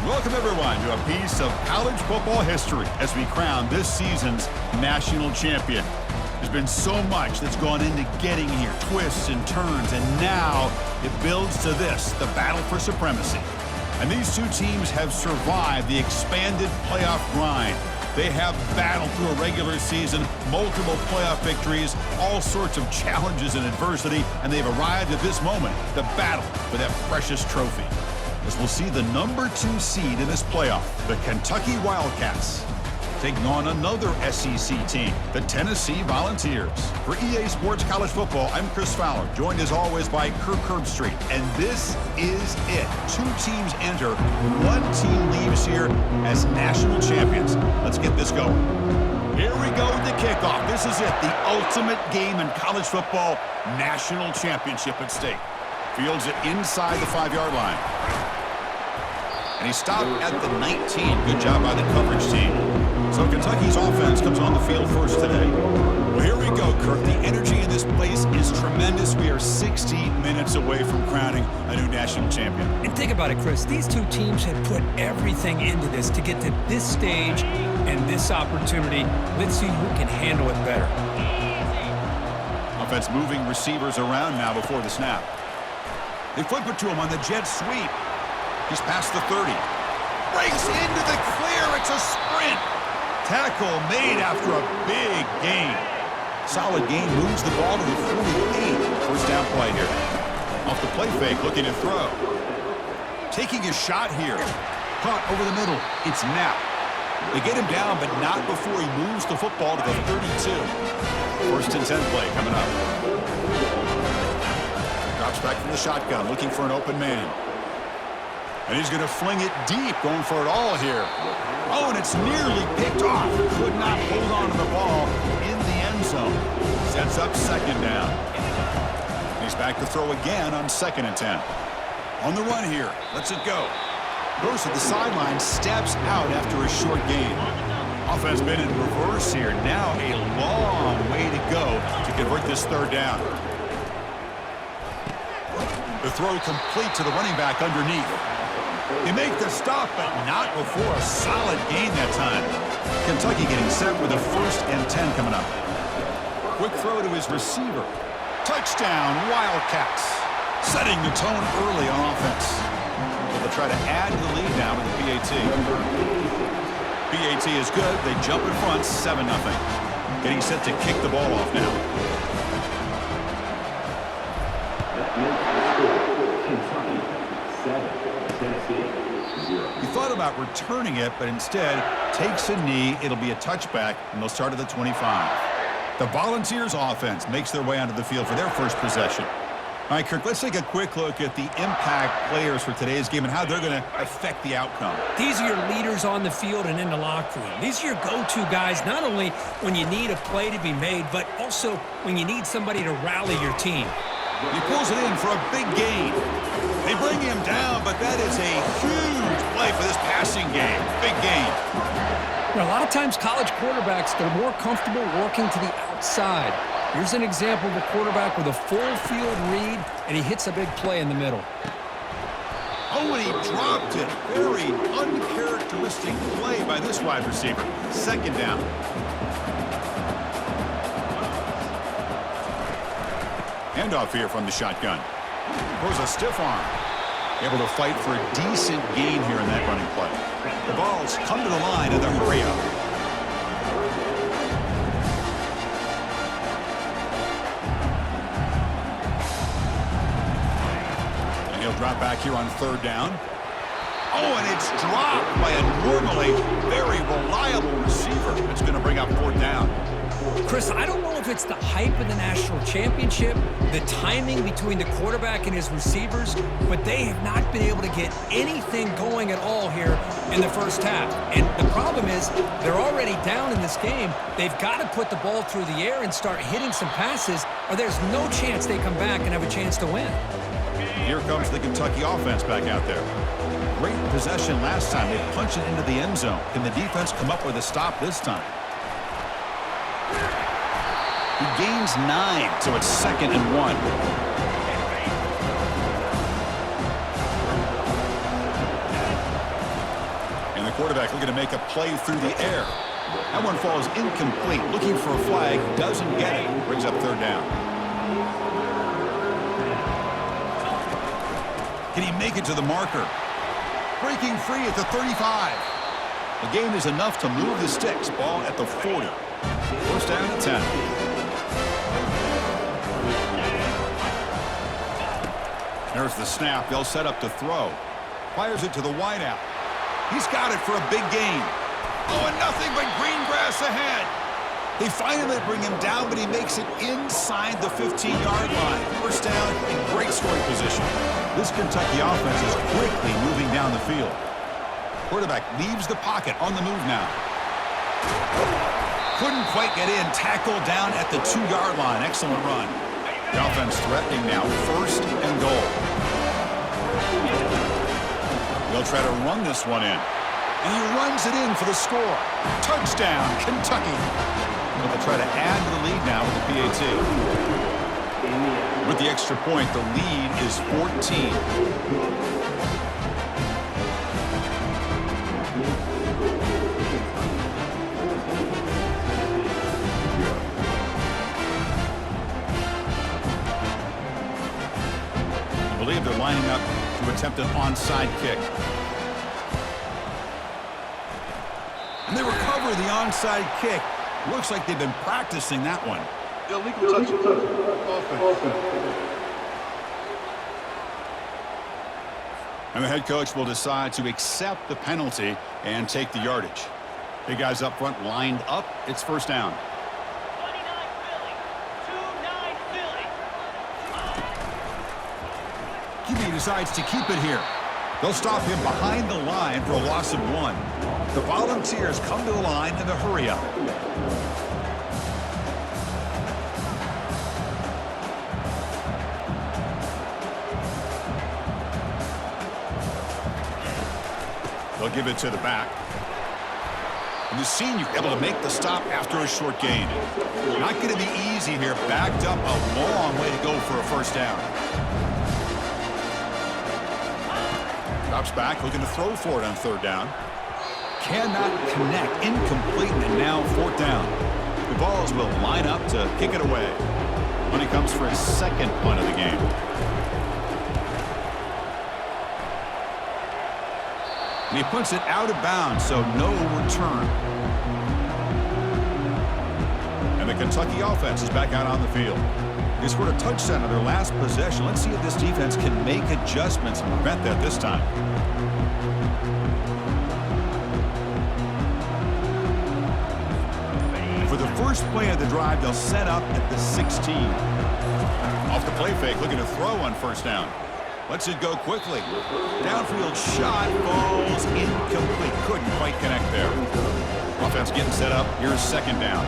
Welcome, everyone, to a piece of college football history as we crown this season's national champion. There's been so much that's gone into getting here, twists and turns, and now it builds to this, the battle for supremacy. And these two teams have survived the expanded playoff grind. They have battled through a regular season, multiple playoff victories, all sorts of challenges and adversity, and they've arrived at this moment, the battle for that precious trophy. As we'll see the number 2 seed in this playoff, the Kentucky Wildcats, taking on another SEC team, the Tennessee Volunteers. For EA Sports College Football, I'm Chris Fowler, joined as always by Kirk Herbstreit. And this is it. 2 teams enter, 1 team leaves here as national champions. Let's get this going. Here we go with the kickoff. This is it, the ultimate game in college football, national championship at stake. Fields it inside the 5-yard line. And he stopped at the 19. Good job by the coverage team. So Kentucky's offense comes on the field first today. Well, here we go, Kirk. The energy in this place is tremendous. We are 60 minutes away from crowning a new national champion. And think about it, Chris. These two teams have put everything into this to get to this stage and this opportunity. Let's see who can handle it better. Offense moving receivers around now before the snap. They flip it to him on the jet sweep. He's past the 30. Breaks into the clear. It's a sprint. Tackle made after a big gain. Solid gain, moves the ball to the 48. First down play here. Off the play fake, looking to throw. Taking a shot here. Caught over the middle. It's Knapp. They get him down, but not before he moves the football to the 32. First and 10 play coming up. Drops back from the shotgun, looking for an open man. And he's going to fling it deep, going for it all here. Oh, and it's nearly picked off. Could not hold on to the ball in the end zone. Sets up second down. He's back to throw again on 2nd and 10. On the run here. Lets it go. Goes to the sideline, steps out after a short gain. Offense been in reverse here. Now a long way to go to convert this 3rd down. The throw complete to the running back underneath. They make the stop, but not before a solid gain that time. Kentucky getting set with a 1st and 10 coming up. Quick throw to his receiver. Touchdown, Wildcats. Setting the tone early on offense. So they'll try to add to the lead now with the PAT. PAT is good. They jump in front, 7-0. Getting set to kick the ball off now. He thought about returning it, but instead takes a knee. It'll be a touchback, and they'll start at the 25. The Volunteers offense makes their way onto the field for their first possession. All right, Kirk, let's take a quick look at the impact players for today's game and how they're going to affect the outcome. These are your leaders on the field and in the locker room. These are your go-to guys, not only when you need a play to be made, but also when you need somebody to rally your team. He pulls it in for a big gain. They bring him down, but that is a huge play for this passing game. Big gain. You know, a lot of times college quarterbacks, they're more comfortable working to the outside. Here's an example of a quarterback with a full field read, and he hits a big play in the middle. Oh, and he dropped it. Very uncharacteristic play by this wide receiver. 2nd down. Handoff here from the shotgun. Throws a stiff arm. Able to fight for a decent gain here in that running play. The ball's come to the line in the hurry up. And he'll drop back here on 3rd down. Oh, and it's dropped by a normally very reliable receiver. It's going to bring up 4th down. Chris, I don't know if it's the hype of the national championship, the timing between the quarterback and his receivers, but they have not been able to get anything going at all here in the first half. And the problem is they're already down in this game. They've got to put the ball through the air and start hitting some passes, or there's no chance they come back and have a chance to win. Here comes the Kentucky offense back out there. Great possession last time. They punched it into the end zone. Can the defense come up with a stop this time? He gains 9, so it's 2nd and 1. Quarterback looking to make a play through the air. That one falls incomplete. Looking for a flag, doesn't get it. Brings up third down. Can he make it to the marker? Breaking free at the 35. The gain is enough to move the sticks. Ball at the 40. First down at 10. There's the snap. They'll set up to throw. Fires it to the wideout. He's got it for a big gain. Oh, and nothing but green grass ahead. They finally bring him down, but he makes it inside the 15-yard line. First down in great scoring position. This Kentucky offense is quickly moving down the field. Quarterback leaves the pocket on the move now. Couldn't quite get in. Tackled down at the 2-yard line. Excellent run. The offense threatening now. First and goal. They'll try to run this one in. And he runs it in for the score. Touchdown, Kentucky. But they'll try to add to the lead now with the PAT. With the extra point, the lead is 14. I believe they're lining up to attempt an onside kick. And they recover the onside kick. Looks like they've been practicing that one. Illegal touch. And the head coach will decide to accept the penalty and take the yardage. Big guys up front lined up. It's first down. 29 Philly. 2-9 Philly. QB decides to keep it here. They'll stop him behind the line for a loss of 1. The Volunteers come to the line in the hurry up. They'll give it to the back. And the senior able to make the stop after a short gain. Not going to be easy here. Backed up a long way to go for a first down. Drops back, looking to throw for it on third down. Cannot connect. Incomplete, and now fourth down. The Vols will line up to kick it away. When he comes for his second punt of the game. And he puts it out of bounds, so no return. And the Kentucky offense is back out on the field. They scored a touchdown on their last possession. Let's see if this defense can make adjustments and prevent that this time. For the first play of the drive, they'll set up at the 16. Off the play fake, looking to throw on first down. Lets it go quickly. Downfield shot falls incomplete. Couldn't quite connect there. Offense getting set up. Here's second down.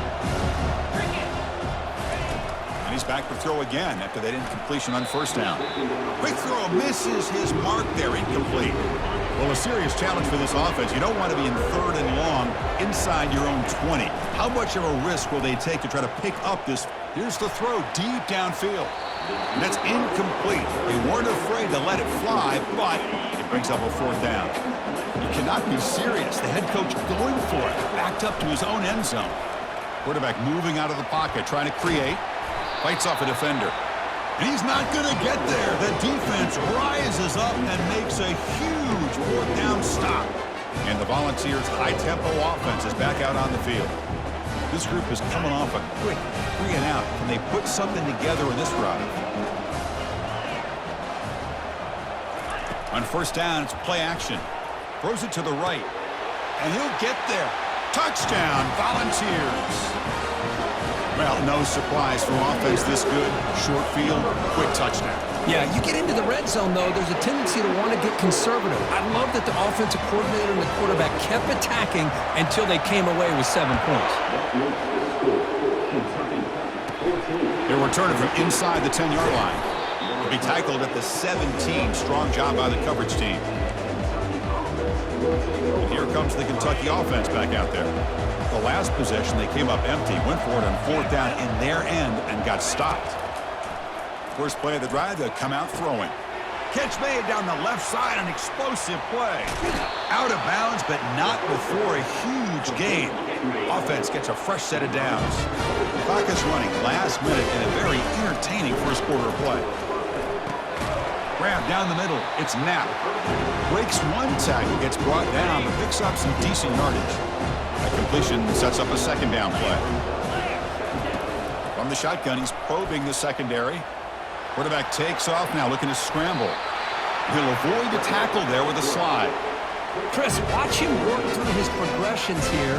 And he's back to throw again after that incompletion on first down. Quick throw misses his mark there. Incomplete. Well, a serious challenge for this offense. You don't want to be in third and long inside your own 20. How much of a risk will they take to try to pick up this? Here's the throw deep downfield. And that's incomplete. They weren't afraid to let it fly, but it brings up a fourth down. You cannot be serious. The head coach going for it, backed up to his own end zone. Quarterback moving out of the pocket, trying to create. Fights off a defender. And he's not going to get there. The defense rises up and makes a huge fourth down stop. And the Volunteers' high-tempo offense is back out on the field. This group is coming off a quick 3 and out. Can they put something together in this drive? On first down, it's play action. Throws it to the right. And he'll get there. Touchdown, Volunteers. Well, no surprise for offense this good. Short field, quick touchdown. Yeah, you get into the red zone, though, there's a tendency to want to get conservative. I love that the offensive coordinator and the quarterback kept attacking until they came away with 7 points. They're returning from inside the 10-yard line. They'll be tackled at the 17. Strong job by the coverage team. And here comes the Kentucky offense back out there. The last possession, they came up empty, went for it on fourth down in their end and got stopped. First play of the drive, they'll come out throwing. Catch made down the left side, an explosive play. Out of bounds, but not before a huge gain. Offense gets a fresh set of downs. Clock is running last minute in a very entertaining first quarter of play. Grab down the middle. It's Knapp. Breaks one tackle, gets brought down, but picks up some decent yardage. A completion sets up a second down play. From the shotgun, he's probing the secondary. Quarterback takes off now, looking to scramble. He'll avoid the tackle there with a slide. Chris, watch him work through his progressions here.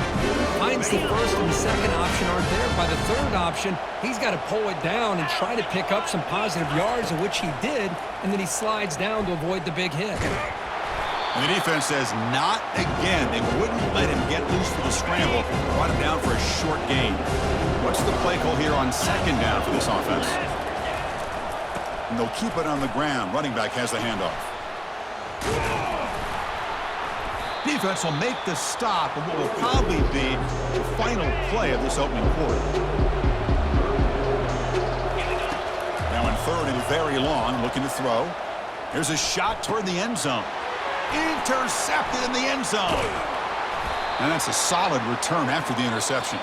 Finds the first and the second option aren't there. By the third option, he's got to pull it down and try to pick up some positive yards, of which he did, and then he slides down to avoid the big hit. And the defense says, not again. They wouldn't let him get loose for the scramble. Brought him down for a short gain. What's the play call here on second down for this offense? And they'll keep it on the ground. Running back has the handoff. Defense will make the stop on what will probably be the final play of this opening quarter. Now in third and very long, looking to throw. Here's a shot toward the end zone. Intercepted in the end zone. And that's a solid return after the interception.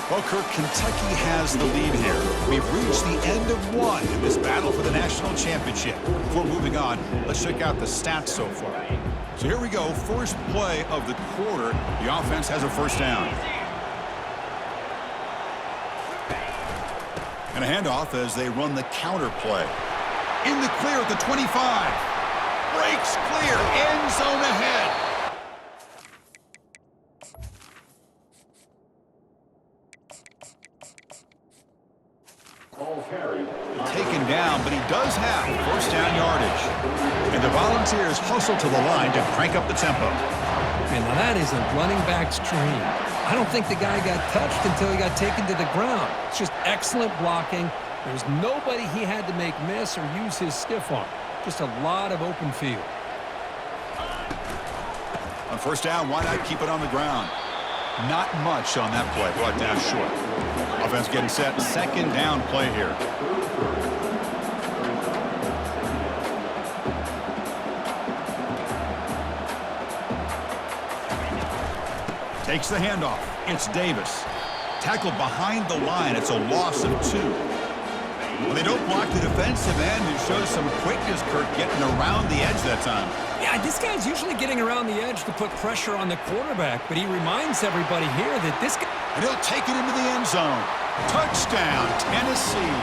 Well, Kirk, Kentucky has the lead here. We've reached the end of one in this battle for the national championship. Before moving on, let's check out the stats so far. So here we go, first play of the quarter. The offense has a first down. And a handoff as they run the counter play. In the clear at the 25. Breaks clear, end zone ahead. Taken down, but he does have first down yardage. And the Volunteers hustle to the line to crank up the tempo. And now that is a running back's dream. I don't think the guy got touched until he got taken to the ground. It's just excellent blocking. There's nobody he had to make miss or use his stiff arm. Just a lot of open field. On first down, why not keep it on the ground? Not much on that play, brought down short. Offense getting set, second down play here. Takes the handoff. It's Davis. Tackled behind the line. It's a loss of 2. Well, they don't block the defensive end and show some quickness, Kirk, getting around the edge that time. Yeah, this guy's usually getting around the edge to put pressure on the quarterback, but he reminds everybody here that this guy... And he'll take it into the end zone. Touchdown, Tennessee.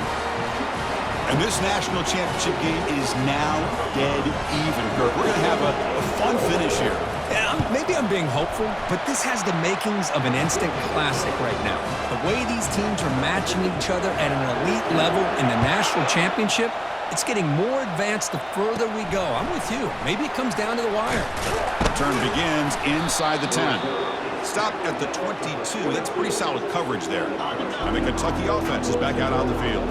And this national championship game is now dead even, Kirk. We're going to have a fun finish here. Yeah, maybe I'm being hopeful, but this has the makings of an instant classic right now. The way these teams are matching each other at an elite level in the national championship, it's getting more advanced the further we go. I'm with you. Maybe it comes down to the wire. Turn begins inside the 10. Stop at the 22. That's pretty solid coverage there. And the Kentucky offense is back out on the field.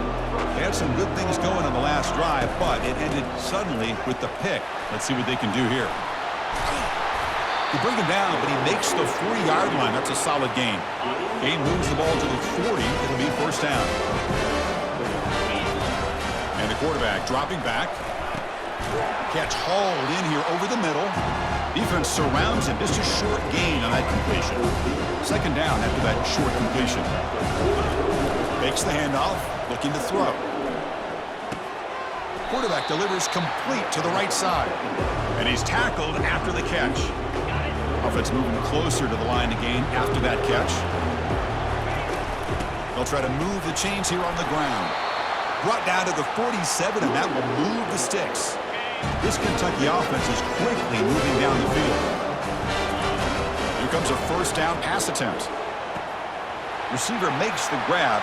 They had some good things going on the last drive, but it ended suddenly with the pick. Let's see what they can do here. They bring him down, but he makes the 40-yard line. That's a solid gain. Gain moves the ball to the 40. It'll be first down. And the quarterback dropping back. Catch hauled in here over the middle. Defense surrounds him. Just a short gain on that completion. Second down after that short completion. Makes the handoff, looking to throw. Quarterback delivers complete to the right side. And he's tackled after the catch. Offense moving closer to the line to gain after that catch. They'll try to move the chains here on the ground. Brought down to the 47, and that will move the sticks. This Kentucky offense is quickly moving down the field. Here comes a first down pass attempt. Receiver makes the grab.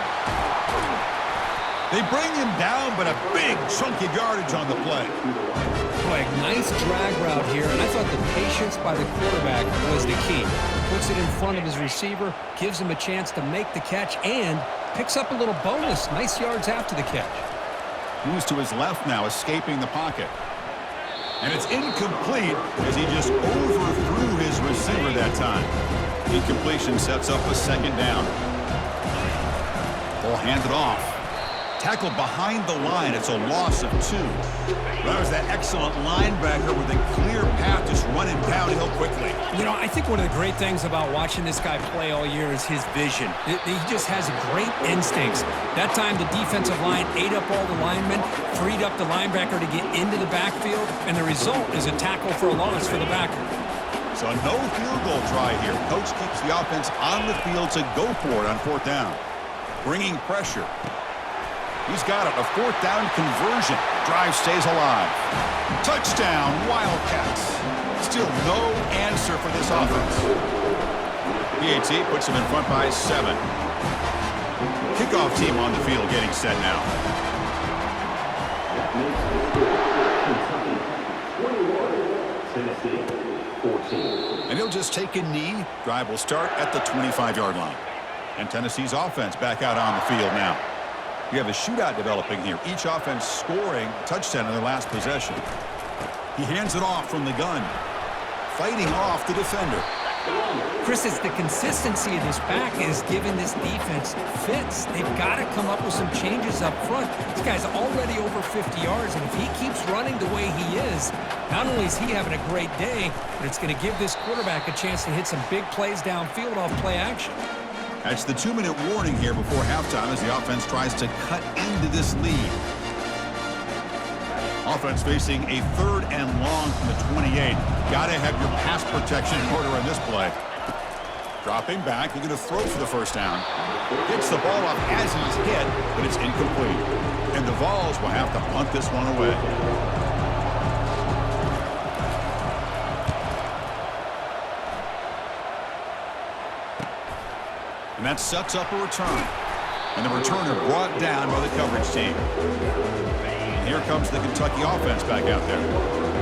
They bring him down, but a big chunk of yardage on the play. Boy, nice drag route here, and I thought the patience by the quarterback was the key. Puts it in front of his receiver, gives him a chance to make the catch, and picks up a little bonus. Nice yards after the catch. Moves to his left now, escaping the pocket. And it's incomplete as he just overthrew his receiver that time. Incompletion sets up a second down. Ball handed off. Tackled behind the line. It's a loss of 2. That was that excellent linebacker with a clear path just running downhill quickly. You know, I think one of the great things about watching this guy play all year is his vision. He just has great instincts. That time the defensive line ate up all the linemen, freed up the linebacker to get into the backfield, and the result is a tackle for a loss for the backer. So no field goal try here. Coach keeps the offense on the field to go for it on 4th down. Bringing pressure. He's got it. A 4th down conversion. Drive stays alive. Touchdown, Wildcats. Still no answer for this offense. PAT puts him in front by 7. Kickoff team on the field getting set now. And he'll just take a knee. Drive will start at the 25-yard line. And Tennessee's offense back out on the field now. You have a shootout developing here. Each offense scoring a touchdown in their last possession. He hands it off from the gun. Fighting off the defender. Chris, it's the consistency of this back is giving this defense fits. They've got to come up with some changes up front. This guy's already over 50 yards, and if he keeps running the way he is, not only is he having a great day, but it's going to give this quarterback a chance to hit some big plays downfield off play action. That's the 2-minute warning here before halftime as the offense tries to cut into this lead. Offense facing a 3rd and long from the 28. Got to have your pass protection in order on this play. Dropping back, looking to throw for the 1st down. Gets the ball off as he's hit, but it's incomplete. And the Vols will have to punt this one away. And that sets up a return. And the returner brought down by the coverage team. And here comes the Kentucky offense back out there.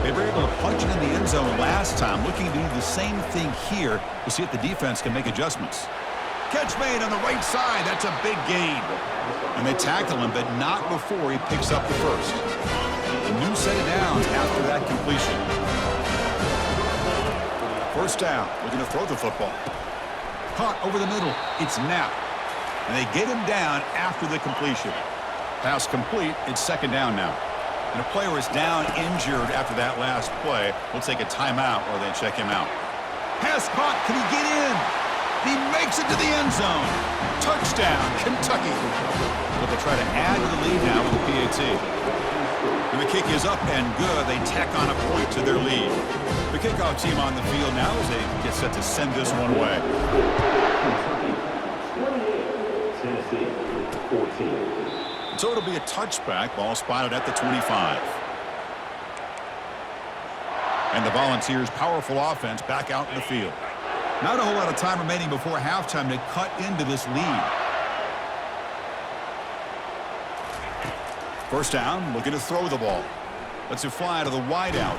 They were able to punch it in the end zone last time, looking to do the same thing here to see if the defense can make adjustments. Catch made on the right side. That's a big gain. And they tackle him, but not before he picks up the first. A new set of downs after that completion. 1st down, looking to throw the football. Caught over the middle. It's Knapp. And they get him down after the completion. Pass complete. It's 2nd down now. And a player is down injured after that last play. We'll take a timeout while they check him out. Pass caught. Can he get in? He makes it to the end zone. Touchdown, Kentucky. But they'll try to add to the lead now with the PAT. And the kick is up and good. They tack on a point to their lead. The kickoff team on the field now as they get set to send this one away. Tennessee 14. So it'll be a touchback. Ball spotted at the 25. And the Volunteers' powerful offense back out in the field. Not a whole lot of time remaining before halftime to cut into this lead. 1st down, looking to throw the ball. Lets it fly to the wideout.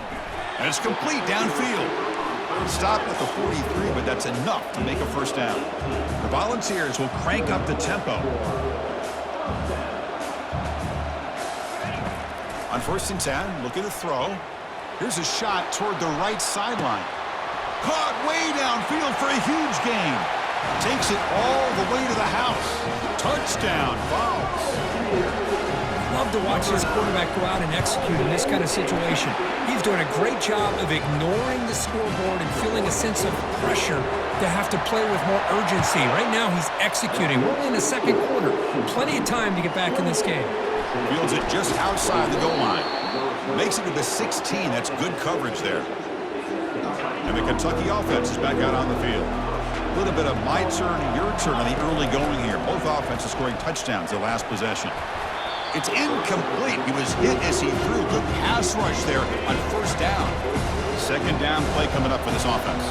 And it's complete downfield. Stopped at the 43, but that's enough to make a 1st down. The Volunteers will crank up the tempo. On 1st and 10, looking to throw. Here's a shot toward the right sideline. Caught way downfield for a huge gain. Takes it all the way to the house. Touchdown, Vols. Love to watch this quarterback go out and execute in this kind of situation. He's doing a great job of ignoring the scoreboard and feeling a sense of pressure to have to play with more urgency. Right now, he's executing. We're only in the 2nd quarter. Plenty of time to get back in this game. Fields it just outside the goal line. Makes it to the 16. That's good coverage there. And the Kentucky offense is back out on the field. A little bit of my turn, your turn on the early going here. Both offenses scoring touchdowns their last possession. It's incomplete. He was hit as he threw. Good pass rush there on 1st down. 2nd down play coming up for this offense.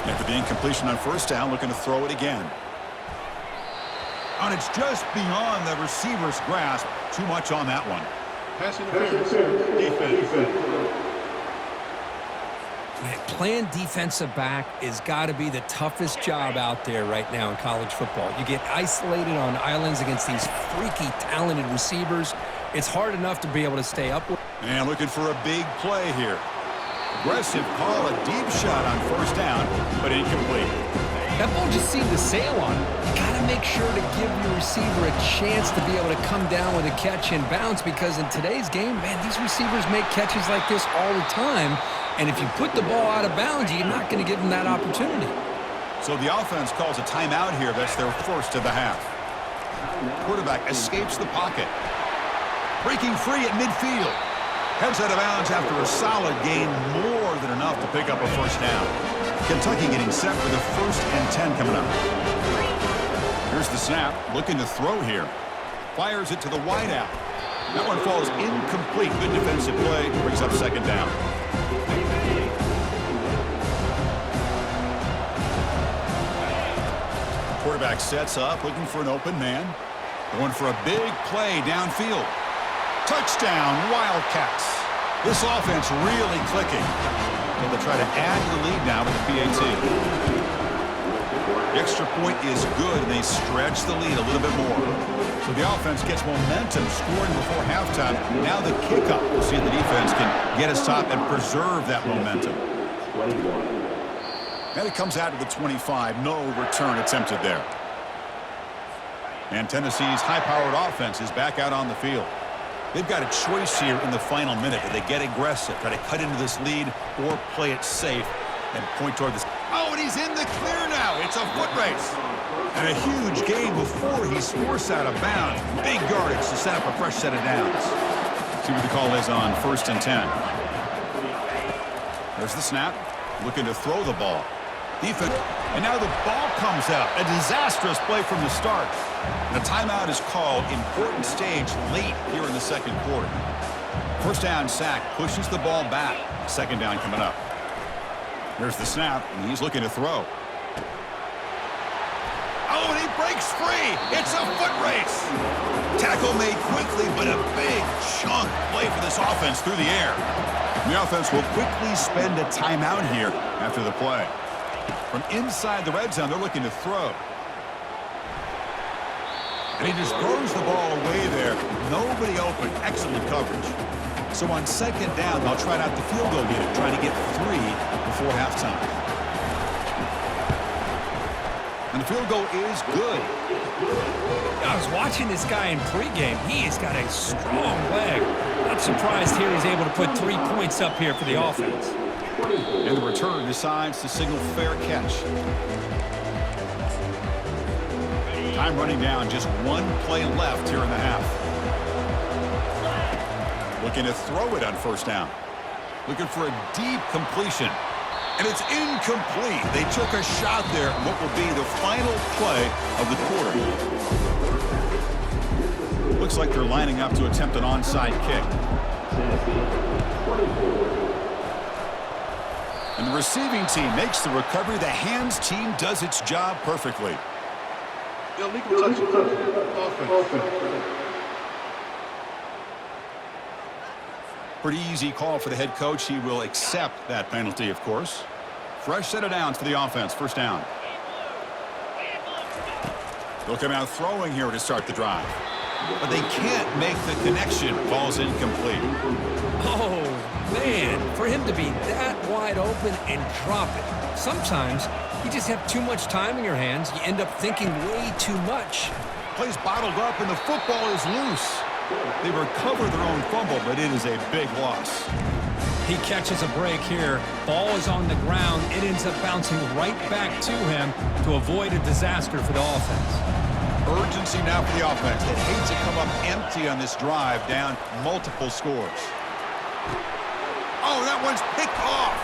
After the incompletion on 1st down, looking to throw it again. And it's just beyond the receiver's grasp. Too much on that one. Pass interference. Defense. Man, playing defensive back has got to be the toughest job out there right now in college football. You get isolated on islands against these freaky, talented receivers. It's hard enough to be able to stay up with. And looking for a big play here. Aggressive call, a deep shot on 1st down, but incomplete. That ball just seemed to sail on him. You got to make sure to give your receiver a chance to be able to come down with a catch and bounce, because in today's game, man, these receivers make catches like this all the time. And if you put the ball out of bounds, you're not going to give them that opportunity. So the offense calls a timeout here. That's their first of the half. Quarterback escapes the pocket. Breaking free at midfield. Heads out of bounds after a solid gain, more than enough to pick up a first down. Kentucky getting set for the 1st and 10 coming up. Here's the snap, looking to throw here. Fires it to the wideout. That one falls incomplete. Good defensive play, brings up second down. Quarterback sets up, looking for an open man. Going for a big play downfield. Touchdown, Wildcats. This offense really clicking. So they'll try to add to the lead now with the PAT. The extra point is good, and they stretch the lead a little bit more. So the offense gets momentum, scoring before halftime. Now the kickoff. We'll see if the defense can get a stop and preserve that momentum. And it comes out to the 25. No return attempted there. And Tennessee's high-powered offense is back out on the field. They've got a choice here in the final minute. Do they get aggressive, try to cut into this lead, or play it safe and point toward this? Oh, and he's in the clear now. It's a foot race. And a huge gain before he's forced out of bounds. Big yardage to set up a fresh set of downs. See what the call is on 1st and 10. There's the snap. Looking to throw the ball. Defense. And now the ball comes out. A disastrous play from the start. And a timeout is called. Important stage late here in the second quarter. First down sack. Pushes the ball back. Second down coming up. Here's the snap. And he's looking to throw. Oh, and he breaks free. It's a foot race. Tackle made quickly, but a big chunk play for this offense through the air. The offense will quickly spend a timeout here after the play. From inside the red zone, they're looking to throw. And he just throws the ball away there. Nobody open. Excellent coverage. So on second down, they'll try out the field goal unit, trying to get 3 before halftime. And the field goal is good. I was watching this guy in pregame. He's got a strong leg. Not surprised here he's able to put 3 points up here for the offense. And the return decides to signal fair catch. Time running down, just 1 play left here in the half. Looking to throw it on first down. Looking for a deep completion. And it's incomplete. They took a shot there on what will be the final play of the quarter. Looks like they're lining up to attempt an onside kick. And the receiving team makes the recovery. The hands team does its job perfectly. Pretty easy call for the head coach. He will accept that penalty, of course. Fresh set of downs for the offense. First down. They'll come out throwing here to start the drive. But they can't make the connection. Ball's incomplete. Oh, man. For him to be that wide open and drop it. Sometimes you just have too much time in your hands. You end up thinking way too much. Plays bottled up and the football is loose. They recover their own fumble, but it is a big loss. He catches a break here. Ball is on the ground. It ends up bouncing right back to him to avoid a disaster for the offense. Urgency now for the offense that hates to come up empty on this drive, down multiple scores. Oh, that one's picked off.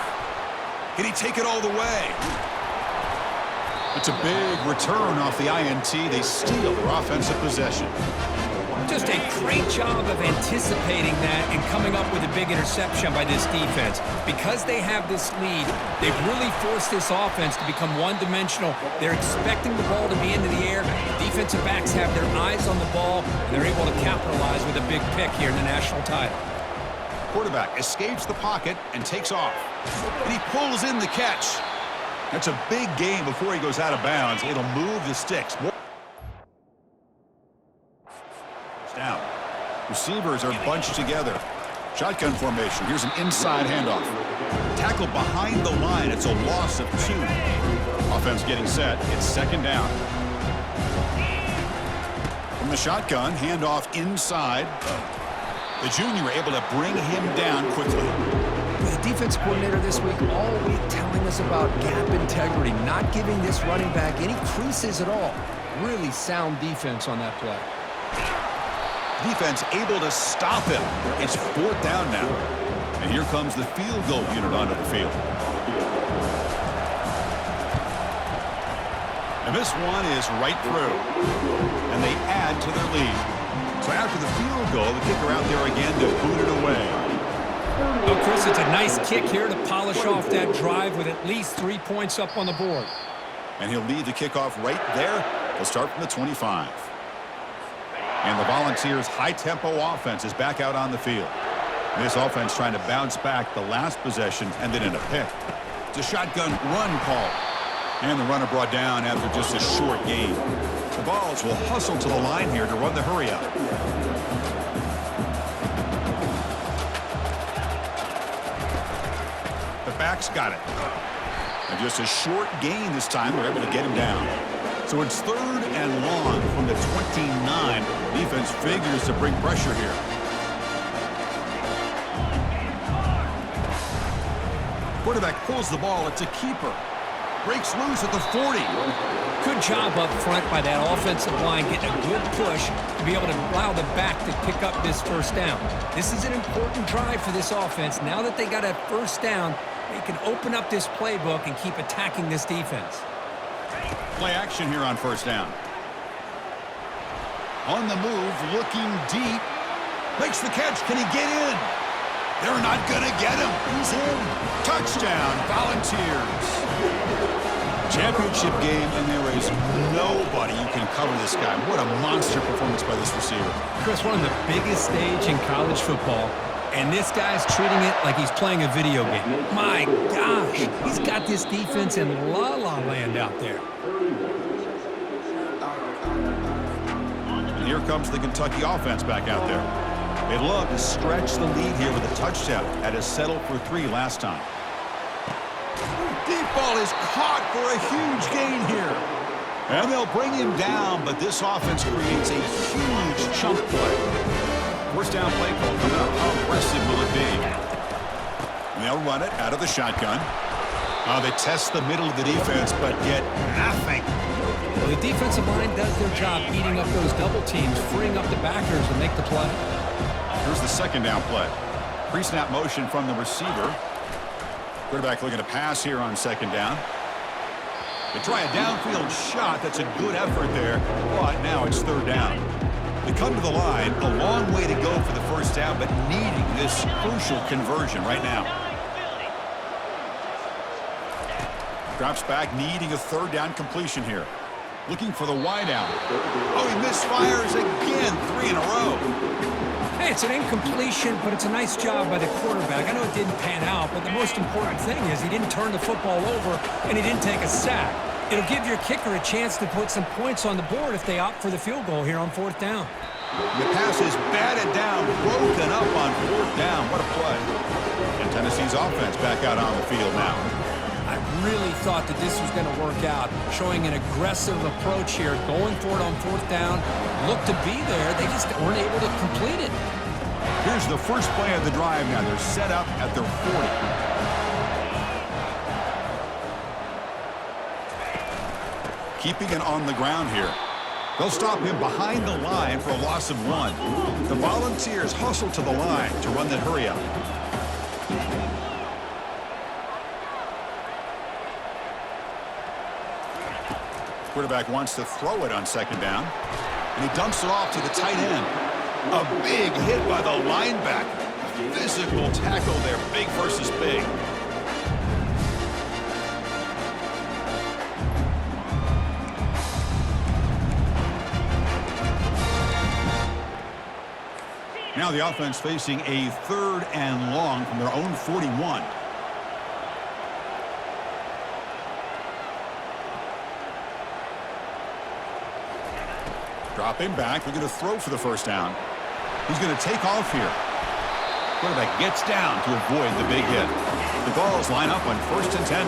Can he take it all the way? It's a big return off the INT. They steal their offensive possession. Just a great job of anticipating that and coming up with a big interception by this defense. Because they have this lead, they've really forced this offense to become one-dimensional. They're expecting the ball to be into the air. The defensive backs have their eyes on the ball, and they're able to capitalize with a big pick here in the national title. Quarterback escapes the pocket and takes off. And he pulls in the catch. That's a big gain before he goes out of bounds. It'll move the sticks. Down. Receivers are bunched together. Shotgun formation. Here's an inside handoff. Tackle behind the line. It's a loss of 2. Offense getting set. It's second down. From the shotgun, handoff inside. The junior able to bring him down quickly. The defense coordinator this week all week telling us about gap integrity, not giving this running back any creases at all. Really sound defense on that play. Defense able to stop him. It's fourth down now. And here comes the field goal unit onto the field. And this one is right through. And they add to their lead. So after the field goal, the kicker out there again to boot it away. Oh, Chris, it's a nice kick here to polish off that drive with at least 3 points up on the board. And he'll lead the kickoff right there. He'll start from the 25. And the Volunteers' high-tempo offense is back out on the field. This offense trying to bounce back the last possession and then in a pick. It's a shotgun run call. And the runner brought down after just a short gain. The Vols will hustle to the line here to run the hurry up. The backs got it. And just a short gain this time. They're able to get him down. So it's third and long from the 29. Defense figures to bring pressure here. Quarterback pulls the ball. It's a keeper. Breaks loose at the 40. Good job up front by that offensive line getting a good push to be able to allow the back to pick up this first down. This is an important drive for this offense. Now that they got a first down, they can open up this playbook and keep attacking this defense. Play action here on first down. On the move, looking deep. Makes the catch. Can he get in? They're not going to get him. He's in. Touchdown, Volunteers. Championship game, and there is nobody who can cover this guy. What a monster performance by this receiver. Chris, one of the biggest stage in college football, and this guy's treating it like he's playing a video game. My gosh, he's got this defense in la-la land out there. And here comes the Kentucky offense back out there. They'd love to stretch the lead here with a touchdown. Had to settle for 3 last time. Deep ball is caught for a huge gain here. And they'll bring him down, but this offense creates a huge chunk play. First down play call coming up. How aggressive will it be? And they'll run it out of the shotgun. They test the middle of the defense, but get nothing. Well, the defensive line does their job eating up those double teams, freeing up the backers to make the play. Here's the second down play. Pre-snap motion from the receiver. Quarterback looking to pass here on second down. They try a downfield shot. That's a good effort there, but now it's third down. They come to the line, a long way to go for the first down, but needing this crucial conversion right now. Drops back, needing a third down completion here. Looking for the wide out. Oh, he misfires again, 3 in a row. Hey, it's an incompletion, but it's a nice job by the quarterback. I know it didn't pan out, but the most important thing is he didn't turn the football over and he didn't take a sack. It'll give your kicker a chance to put some points on the board if they opt for the field goal here on fourth down. The pass is batted down, broken up on fourth down. What a play. And Tennessee's offense back out on the field now. I really thought that this was going to work out, showing an aggressive approach here, going for it on fourth down. Looked to be there. They just weren't able to complete it. Here's the first play of the drive now. They're set up at their 40. Keeping it on the ground here. They'll stop him behind the line for a loss of 1. The Volunteers hustle to the line to run that hurry up. Quarterback wants to throw it on second down, and he dumps it off to the tight end. A big hit by the linebacker. Physical tackle there, big versus big. Now the offense facing a third and long from their own 41. Drop him back. Looking to throw for the first down. He's going to take off here. Quarterback gets down to avoid the big hit. The balls line up on 1st and 10.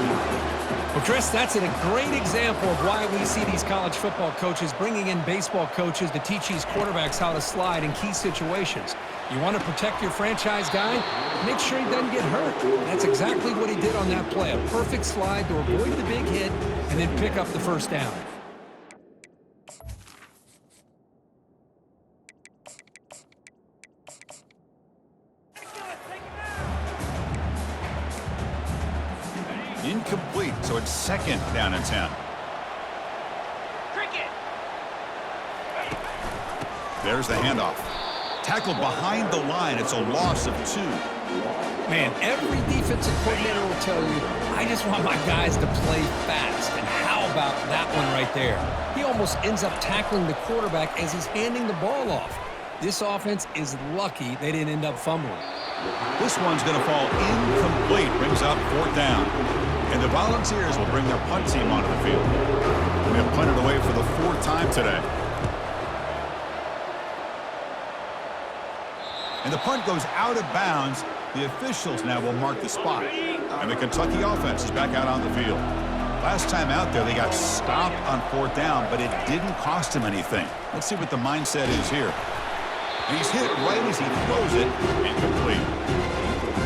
Well, Chris, that's a great example of why we see these college football coaches bringing in baseball coaches to teach these quarterbacks how to slide in key situations. You want to protect your franchise guy? Make sure he doesn't get hurt. That's exactly what he did on that play. A perfect slide to avoid the big hit and then pick up the first down. Incomplete, so it's 2nd down and 10. Cricket. There's the handoff. Tackled behind the line. It's a loss of 2. Man, every defensive coordinator will tell you, I just want my guys to play fast. And how about that one right there? He almost ends up tackling the quarterback as he's handing the ball off. This offense is lucky they didn't end up fumbling. This one's going to fall incomplete. Brings up 4th down. And the Volunteers will bring their punt team onto the field. They have punted away for the 4th time today. And the punt goes out of bounds. The officials now will mark the spot. And the Kentucky offense is back out on the field. Last time out there, they got stopped on 4th down, but it didn't cost him anything. Let's see what the mindset is here. And he's hit right as he throws it. Incomplete.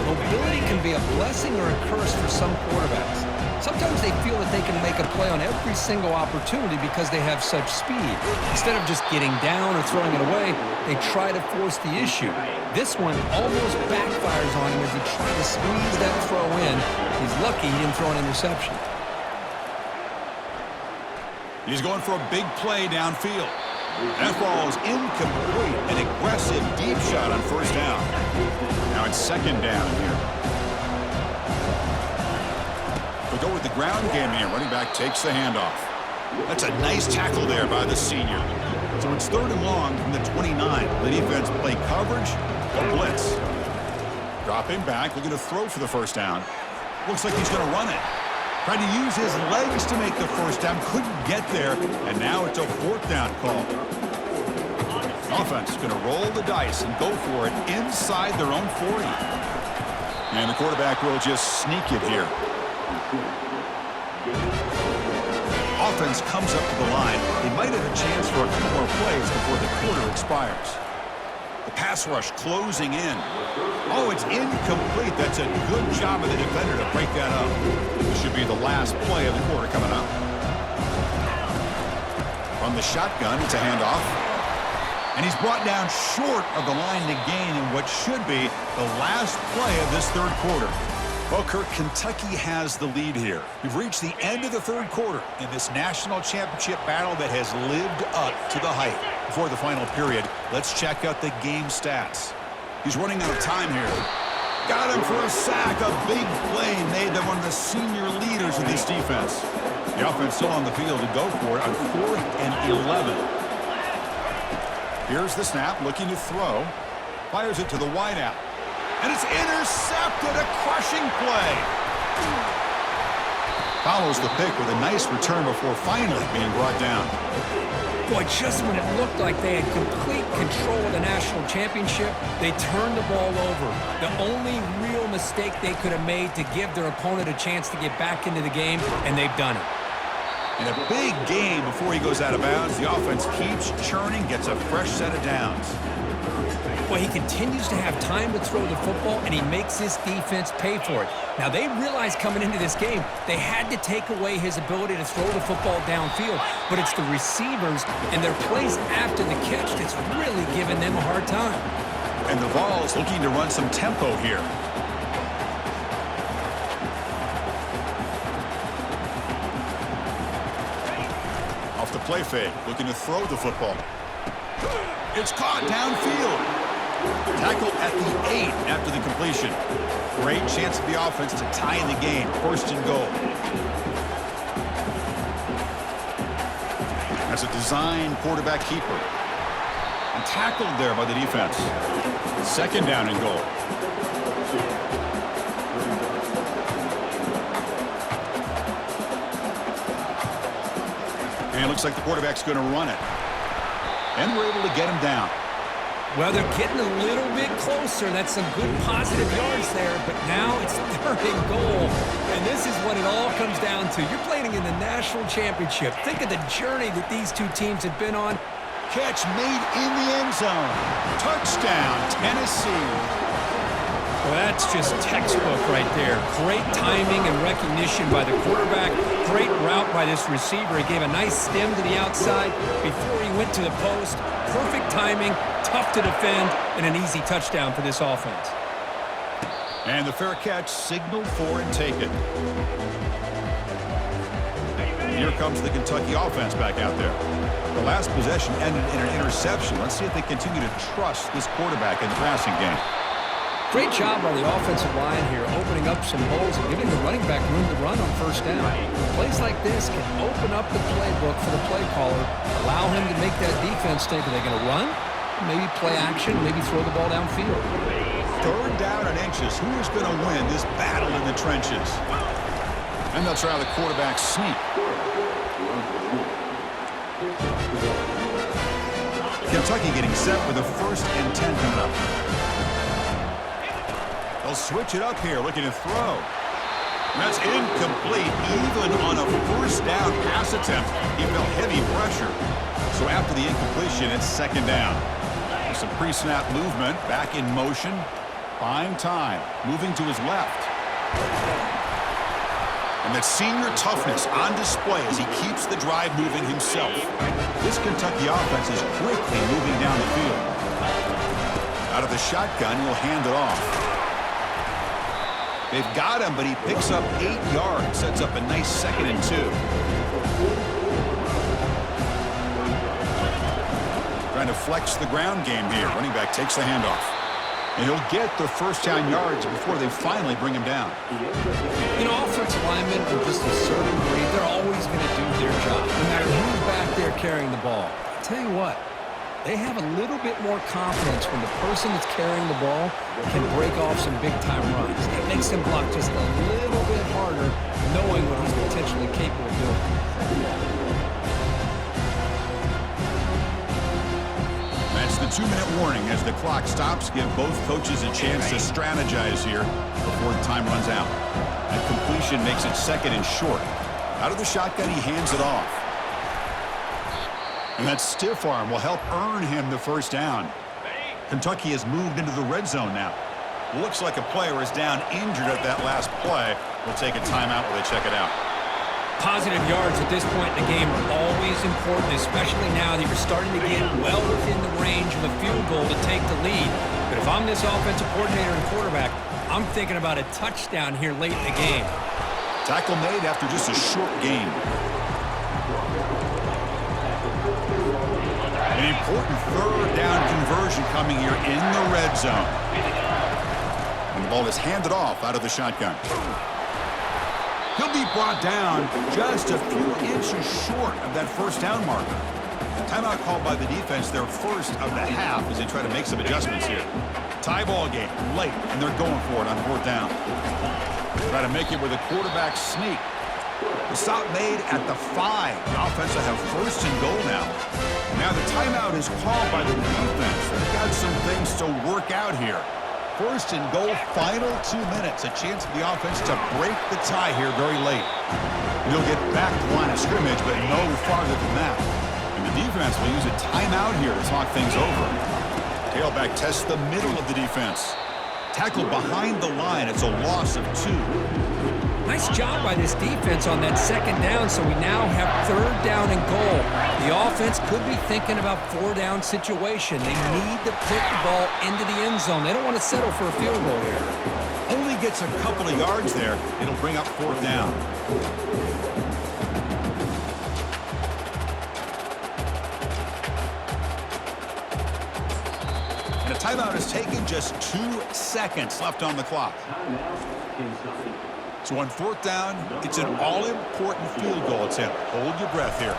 Mobility can be a blessing or a curse for some quarterbacks. Sometimes they feel that they can make a play on every single opportunity because they have such speed. Instead of just getting down or throwing it away, they try to force the issue. This one almost backfires on him as he tries to squeeze that throw in. He's lucky he didn't throw an interception. He's going for a big play downfield. That ball is incomplete. An aggressive deep shot on 1st down. Now it's 2nd down here. We'll go with the ground game here. Running back takes the handoff. That's a nice tackle there by the senior. So it's 3rd and long from the 29. The defense play coverage or blitz. Dropping back, looking to throw for the 1st down. Looks like he's going to run it. Tried to use his legs to make the 1st down. Couldn't get there. And now it's a 4th down call. Offense is going to roll the dice and go for it inside their own 40. And the quarterback will just sneak it here. Offense comes up to the line. They might have a chance for a couple more plays before the quarter expires. The pass rush closing in. Oh, it's incomplete. That's a good job of the defender to break that up. This should be the last play of the quarter coming up. From the shotgun, it's a handoff. And he's brought down short of the line to gain in what should be the last play of this 3rd quarter. Well, Kirk, Kentucky has the lead here. We've reached the end of the 3rd quarter in this national championship battle that has lived up to the hype. Before the final period, let's check out the game stats. He's running out of time here. Got him for a sack. A big play made them one of the senior leaders of this defense. The offense still on the field to go for it on 4th and 11. Here's the snap, looking to throw. Fires it to the wideout. And it's intercepted, a crushing play. Follows the pick with a nice return before finally being brought down. Boy, just when it looked like they had complete control of the national championship, they turned the ball over. The only real mistake they could have made to give their opponent a chance to get back into the game, and they've done it. In a big game before he goes out of bounds, the offense keeps churning, gets a fresh set of downs. Well, he continues to have time to throw the football, and he makes his defense pay for it. Now, they realized coming into this game they had to take away his ability to throw the football downfield, but it's the receivers and their plays after the catch that's really giving them a hard time. And the Vols looking to run some tempo here. Off the play fake, looking to throw the football. It's caught downfield. Tackle at the 8 after the completion. Great chance for the offense to tie in the game. 1st and goal. That's a design quarterback keeper. And tackled there by the defense. 2nd down and goal. And it looks like the quarterback's going to run it. And we're able to get him down. Well, they're getting a little bit closer. That's some good positive yards there, but now it's 3rd and goal, and this is what it all comes down to. You're playing in the national championship. Think of the journey that these two teams have been on. Catch made in the end zone. Touchdown, Tennessee. Well, that's just textbook right there. Great timing and recognition by the quarterback. Great route by this receiver. He gave a nice stem to the outside before he went to the post. Perfect timing, tough to defend, and an easy touchdown for this offense. And the fair catch signaled for and taken. Here comes the Kentucky offense back out there. The last possession ended in an interception. Let's see if they continue to trust this quarterback in the passing game. Great job by the offensive line here, opening up some holes and giving the running back room to run on 1st down. Plays like this can open up the playbook for the play caller, allow him to make that defense think, are they going to run? Maybe play action, maybe throw the ball downfield. 3rd down and inches. Who is going to win this battle in the trenches? And they'll try the quarterback sneak. Kentucky getting set with a 1st and 10 coming up. They'll switch it up here, looking to throw. That's incomplete, even on a 1st down pass attempt. He felt heavy pressure. So after the incompletion, it's 2nd down. There's some pre-snap movement, back in motion, buying time, moving to his left. And that senior toughness on display as he keeps the drive moving himself. This Kentucky offense is quickly moving down the field. Out of the shotgun, he'll hand it off. They've got him, but he picks up 8 yards, sets up a nice 2nd and 2. Trying to flex the ground game here. Running back takes the handoff. And he'll get the 1st down yards before they finally bring him down. You know, offensive linemen are just a certain breed. They're always going to do their job, no matter who's back there carrying the ball. I tell you what, they have a little bit more confidence when the person that's carrying the ball can break off some big-time runs. It makes them block just a little bit harder, knowing what he's potentially capable of doing. That's the 2-minute warning as the clock stops. Give both coaches a chance to strategize here before the time runs out. That completion makes it 2nd and short. Out of the shotgun, he hands it off. And that stiff arm will help earn him the 1st down. Kentucky has moved into the red zone now. Looks like a player is down injured at that last play. We'll take a timeout while they check it out. Positive yards at this point in the game are always important, especially now that you're starting to get well within the range of a field goal to take the lead. But if I'm this offensive coordinator and quarterback, I'm thinking about a touchdown here late in the game. Tackle made after just a short gain. An important 3rd down conversion coming here in the red zone. And the ball is handed off out of the shotgun. He'll be brought down just a few inches short of that 1st down marker. Timeout called by the defense, their 1st of the half, as they try to make some adjustments here. Tie ball game, late, and they're going for it on 4th down. Try to make it with a quarterback sneak. The stop made at the 5. The offense will have 1st and goal now. And now the timeout is called by the defense. They've got some things to work out here. 1st and goal, final 2 minutes. A chance for the offense to break the tie here very late. He'll get back to the line of scrimmage, but no farther than that. And the defense will use a timeout here to talk things over. Tailback tests the middle of the defense. Tackle behind the line. It's a loss of 2. Nice job by this defense on that 2nd down, so we now have 3rd down and goal. The offense could be thinking about 4-down situation. They need to put the ball into the end zone. They don't want to settle for a field goal here. Only gets a couple of yards there. It'll bring up 4th down. And a timeout is taken, just 2 seconds left on the clock. So on 4th down, it's an all-important field goal attempt. Hold your breath here.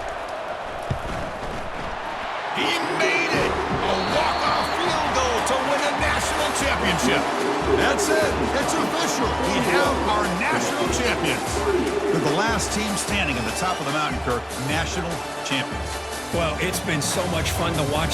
He made it! A walk-off field goal to win a national championship. That's it. It's official. We have our national champions. They're the last team standing at the top of the mountain, Kirk. National champions. Well, it's been so much fun to watch